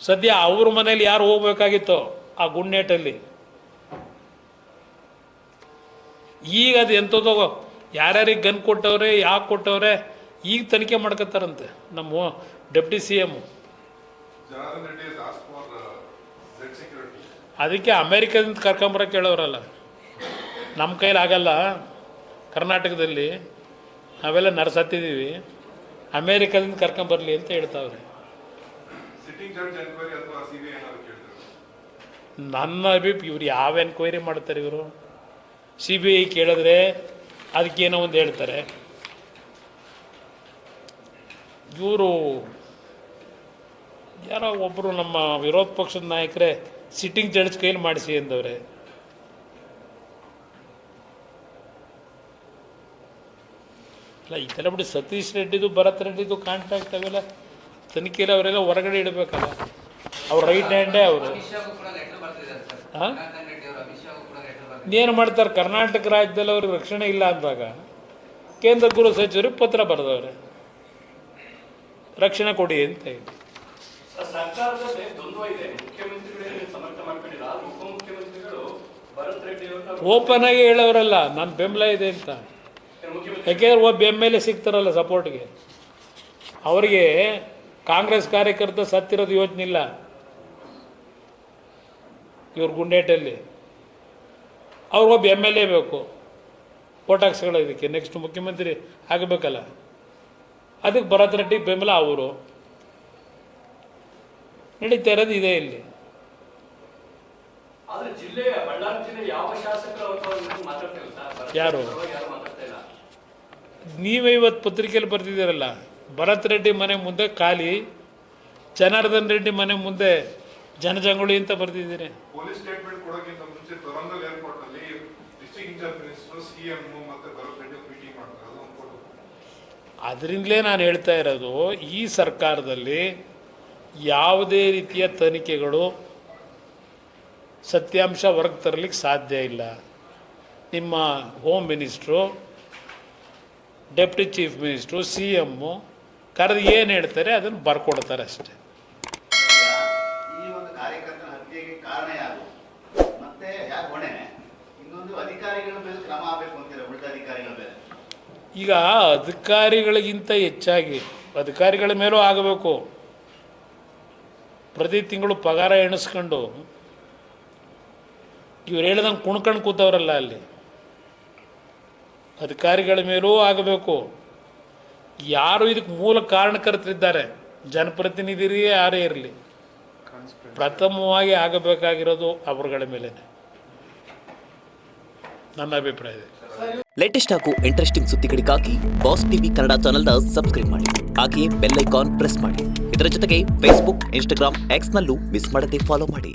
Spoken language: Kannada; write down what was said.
ಸದ್ಯ ಅವ್ರ ಮನೇಲಿ ಯಾರು ಹೋಗ್ಬೇಕಾಗಿತ್ತೋ ಆ ಗುಂಡೇಟಲ್ಲಿ, ಈಗ ಅದು ಎಂಥದೋ ಯಾರ್ಯಾರಿಗೆ ಗನ್ ಕೊಟ್ಟವ್ರೆ, ಯಾಕೆ ಕೊಟ್ಟವ್ರೆ, ಈಗ ತನಿಖೆ ಮಾಡ್ಕೊತಾರಂತೆ ನಮ್ಮ ಡೆಪ್ಟಿ CM. ಅದಕ್ಕೆ ಅಮೇರಿಕದಿಂದ ಕರ್ಕೊಂಬರಕ್ಕೆ ಹೇಳೋರಲ್ಲ, ನಮ್ಮ ಕೈಲಿ ಆಗಲ್ಲ, ಕರ್ನಾಟಕದಲ್ಲಿ ನಾವೆಲ್ಲ ನರ್ಸತ್ತಿದ್ದೀವಿ, ಅಮೇರಿಕದಿಂದ ಕರ್ಕೊಂಬರಲಿ ಅಂತ ಹೇಳ್ತಾವ್ರೆ. ನನ್ನ ಇವ್ರು ಯಾವ ಎನ್ಕ್ವೈರಿ ಮಾಡ್ತಾರೆ ಇವರು? CBI ಕೇಳಿದ್ರೆ ಅದಕ್ಕೇನೋ ಒಂದು ಹೇಳ್ತಾರೆ. ಇವರು ಯಾರೋ ಒಬ್ಬರು ನಮ್ಮ ವಿರೋಧ ಪಕ್ಷದ ನಾಯಕರೇ ಸಿಟ್ಟಿಂಗ್ ಜಡ್ಜ್ ಕೈಲಿ ಮಾಡಿಸಿ ಅಂದವ್ರೆ. ಅಲ್ಲ ಇದೆಲ್ಲ ಬಿಡಿ, ಸತೀಶ್ ರೆಡ್ಡಿದು ಭರತ್ ರೆಡ್ಡಿದು ಕಾಂಟ್ರಾಕ್ಟ್ ಅವೆಲ್ಲ ತನಿಖೆಯಲ್ಲಿ ಅವರೆಲ್ಲ ಹೊರಗಡೆ ಇಡಬೇಕಲ್ಲ, ಅವ್ರ ರೈಟ್ ಹ್ಯಾಂಡೇ ಅವರು. ಏನು ಮಾಡ್ತಾರೆ? ಕರ್ನಾಟಕ ರಾಜ್ಯದಲ್ಲಿ ಅವ್ರಿಗೆ ರಕ್ಷಣೆ ಇಲ್ಲ ಅಂದಾಗ ಕೇಂದ್ರ ಗೃಹ ಸಚಿವರಿಗೆ ಪತ್ರ ಬರೆದವ್ರೆ, ರಕ್ಷಣೆ ಕೊಡಿ ಅಂತ ಹೇಳಿ. ಓಪನ್ ಆಗಿ ಹೇಳೋರಲ್ಲ ನನ್ನ ಬೆಂಬಲ ಇದೆ ಅಂತ. ಯಾಕೆಂದ್ರೆ ಒಬ್ಬ MLA ಸಿಗ್ತಾರಲ್ಲ ಸಪೋರ್ಟ್ಗೆ, ಅವರಿಗೆ ಕಾಂಗ್ರೆಸ್ ಕಾರ್ಯಕರ್ತ ಸತ್ತಿರೋದು ಯೋಚನೆ ಇಲ್ಲ ಇವ್ರ ಗುಂಡೇಟಲ್ಲಿ. ಅವ್ರಿಗೊಬ್ಬ MLA ಬೇಕು ಓಟ್ ಹಾಕ್ಸ್ಕೊಳ್ಳೋದಕ್ಕೆ, ನೆಕ್ಸ್ಟ್ ಮುಖ್ಯಮಂತ್ರಿ ಆಗಬೇಕಲ್ಲ, ಅದಕ್ಕೆ ಭರತ್ ರೆಡ್ಡಿ ಬೆಂಬಲ ಅವರು. ನಡೀತಾ ಇರೋದು ಇದೆ ಇಲ್ಲಿ. ಯಾರು? ನೀವೇ ಇವತ್ತು ಪತ್ರಿಕೆಯಲ್ಲಿ ಬರ್ತಿದ್ದೀರಲ್ಲ, ಭರತ್ ರೆಡ್ಡಿ ಮನೆ ಮುಂದೆ ಖಾಲಿ, ಜನಾರ್ದನ್ ರೆಡ್ಡಿ ಮನೆ ಮುಂದೆ ಜನಜಂಗುಳಿ ಅಂತ ಬರ್ತಿದ್ದೀರಿ. ಪೊಲೀಸ್ ಸ್ಟೇಟ್ಮೆಂಟ್ ಕೊಡೋಕ್ಕಿಂತ ಮುಂಚೆ ತೊರಂಗಲ್ ಏರ್ಪೋರ್ಟ್ ಅಲ್ಲಿ ಡಿಸ್ಟ್ರಿಕ್ಟ್ ಇನ್ಚಾರ್ಜ್ ಮಿನಿಸ್ಟರ್ CM ಮತ್ತೆ ಭರತ್ ರೆಡ್ಡಿ ಮೀಟಿಂಗ್ ಮಾಡ್ತಾರೆ. ಅದರಿಂದಲೇ ನಾನು ಹೇಳ್ತಾ ಇರೋದು, ಈ ಸರ್ಕಾರದಲ್ಲಿ ಯಾವುದೇ ರೀತಿಯ ತನಿಖೆಗಳು ಸತ್ಯಾಂಶ ಹೊರಗೆ ತರಲಿಕ್ಕೆ ಸಾಧ್ಯ ಇಲ್ಲ. ನಿಮ್ಮ home minister, deputy chief minister, CM ಕರೆದು ಏನು ಹೇಳ್ತಾರೆ ಅದನ್ನು ಬರ್ಕೊಡ್ತಾರೆ ಅಷ್ಟೇ. ಈ ಒಂದು ಕಾರ್ಯಕರ್ತರ ಹತ್ಯೆಗೆ ಕಾರಣ ಯಾರು, ಮತ್ತೆ ಯಾಕೆ ಹೊಣೆ, ಇನ್ನೊಂದು ಅಧಿಕಾರಿಗಳ ಮೇಲೆ ಕ್ರಮ ಆಗಬೇಕು ಅಂತೀರ, ಉಳಿದ ಅಧಿಕಾರಿಗಳ ಮೇಲೆ? ಈಗ ಅಧಿಕಾರಿಗಳಿಗಿಂತ ಹೆಚ್ಚಾಗಿ ಅಧಿಕಾರಿಗಳ ಮೇಲೂ ಆಗಬೇಕು. ಪ್ರತಿ ತಿಂಗಳು ಪಗಾರ ಎಣಿಸ್ಕೊಂಡು ಇವ್ರು ಹೇಳ್ದಂಗೆ ಕುಣ್ಕೊಂಡು ಕೂತವ್ರಲ್ಲ ಅಲ್ಲಿ, ಅಧಿಕಾರಿಗಳ ಮೇಲೂ ಆಗಬೇಕು. ಯಾರು ಇದಕ್ಕೆ ಮೂಲ ಕಾರಣಕರ್ತರಿದ್ದಾರೆ, ಜನಪ್ರತಿನಿಧಿರೇ ಯಾರೇ ಇರಲಿ, ಪ್ರಥಮವಾಗಿ ಆಗಬೇಕಾಗಿರೋದು ಅವರುಗಳ ಮೇಲೆ ನನ್ನ ಅಭಿಪ್ರಾಯ ಇದೆ. ಲೇಟೆಸ್ಟ್ ಹಾಗೂ ಇಂಟ್ರೆಸ್ಟಿಂಗ್ ಸುದ್ದಿಗಳಿಗಾಗಿ ಬಾಸ್ ಟಿವಿ ಕನ್ನಡ ಚಾನೆಲ್ನ ಸಬ್ಸ್ಕ್ರೈಬ್ ಮಾಡಿ. ಹಾಗೆಯೇ ಬೆಲ್ ಐಕಾನ್ ಪ್ರೆಸ್ ಮಾಡಿ. ಇದರ ಜೊತೆಗೆ ಫೇಸ್ಬುಕ್, ಇನ್ಸ್ಟಾಗ್ರಾಮ್, ಎಕ್ಸ್ನಲ್ಲೂ ಮಿಸ್ ಮಾಡದೆ ಫಾಲೋ ಮಾಡಿ.